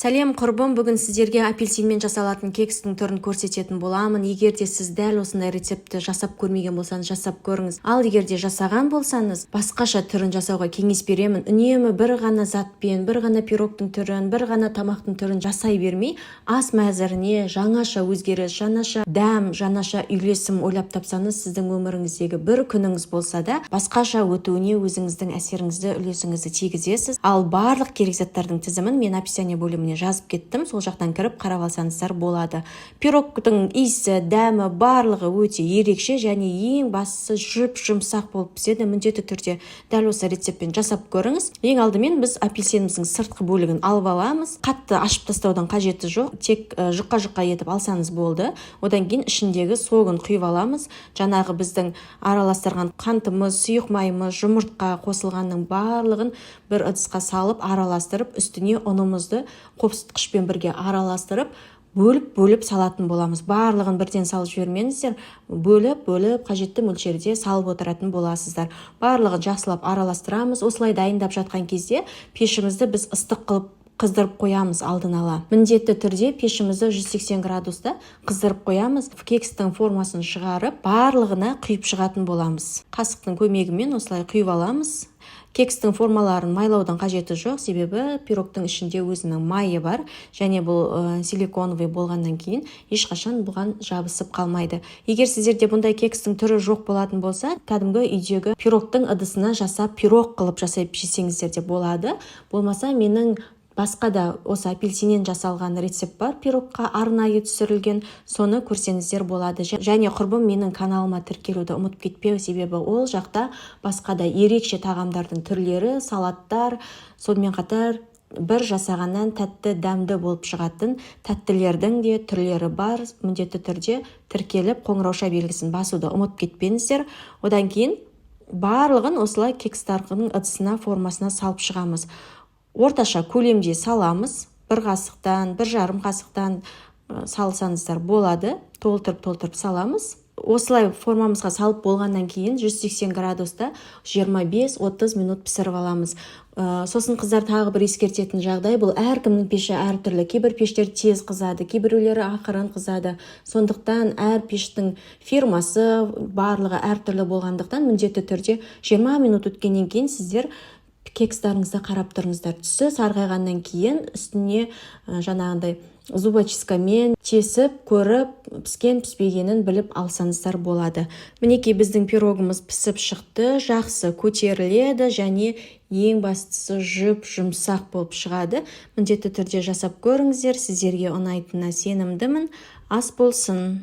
Сәлем құрбым, бүгін сіздерге апельсинмен жасалатын кекстің түрін көрсететін боламын. Егер де сіз дәл осындай рецептті жасап көрмеген болсаңыз, жасап көріңіз. Ал егер де жасаған болсаңыз, басқаша түрін жасауға кеңес беремін. Үнемі бір ғана затпен, бір ғана пирогтың түрін, бір ғана тамақтың түрін жасай бермей, ас мәзіріне жаңаша өзгеріс, жаңаша дәм, жаңаша үйлесім ойлап тапсаңыз, сіздің өміріңіздегі бір күніңіз болса да, басқаша өтуіне өзіңіздің әсеріңізді, үлесіңізді тигізесіз. Ал барлық керек заттардың тізімін мен описание бөліміне жазып кеттім, сол жақтан кіріп қарап алсаңыздар болады. Пирогтың иісі, дәмі барлығы өте ерекше және ең бастысы жұмсақ болып піседі. Міндетті түрде дәл осы рецептпен жасап көріңіз. Ең алдымен біз апельсиніміздің сыртқы бөлігін алып аламыз. Қатты ашып тастаудан қажеті жоқ, тек жұқа етіп алсаңыз болды. Одан кейін ішіндегі согын құйып аламыз. Жаңағы біздің араластырған қантымыз, сұйық майымыз, жұмыртқа қосылғанның барлығын бір ыдысқа салып араластырып, үстіне ұнымызды қопсытқышпен бірге араластырып, бөліп салатын боламыз. Барлығын бірден салып жібермеңіздер, бөліп қажетті мөлшерде салып отыратын боласыздар. Барлығын жақсылап араластырамыз. Осылай дайындап жатқан кезде пешімізді біз ыстық қылып қыздырып қоямыз алдын ала. Міндетті түрде пешімізді 180 градуста қыздырып қоямыз. Кекстің формасын шығарып, барлығына құйып шығатын боламыз. Қасықтың көмегімен осылай құйып аламыз. Кекстің формаларын майлаудан қажеті жоқ, себебі пирогтың ішінде өзінің майы бар, және бұл силиконовый болғаннан кейін ешқашан бұған жабысып қалмайды. Егер сіздерде бұндай кекстің түрі жоқ болатын болса, кәдімгі үйдегі пирогтың ыдысына жасап, пирог қылып жасап жесеңіздер де болады. Болмаса менің басқа да осы апельсиннен жасалған рецепт бар, пирогқа арнайы түсірілген, соны көрсеңіздер болады. Және құрбым менің каналыма тіркелуді ұмытып кетпеу, себебі ол жақта басқа да ерекше тағамдардың түрлері, салаттар, сонымен қатар бір жасағаннан тәтті дәмді болып шығатын тәттілердің де түрлері бар. Міндетті түрде тіркеліп қоңырауша белгісін басуды ұмытып кетпеңіздер. Одан кейін барлығын осылай кекстардың ыдысына, формасына салып шығамыз. Орташа көлемде саламыз, бір қасықтан, бір жарым қасықтан салсаңыздар болады. Толтырып саламыз. Осылай формамызға салып болғаннан кейін 180 градуста 25-30 минут пісіріп аламыз. Сосын қыздар тағы бір ескертетін жағдай, бұл әркімнің пеші әртүрлі. Кейбір пештер тез қызады, кейбіреулері ақырын қызады. Сондықтан әр пештің фирмасы барлығы әртүрлі болғандықтан міндетті түрде 20 минут өткеннен кейін сіздер кекстарыңызды қарап тұрыңыздар. Түсі сарғайғаннан кейін үстіне жаңағындай зубочисткамен тесіп, көріп, піскен-піспегенін біліп алсаңыздар болады. Мінекей біздің пирогымыз пісіп шықты, жақсы көтеріледі және ең бастысы жұмсақ болып шығады. Міндетті түрде жасап көріңіздер, сіздерге ұнайтынына сенімдімін. Ас болсын.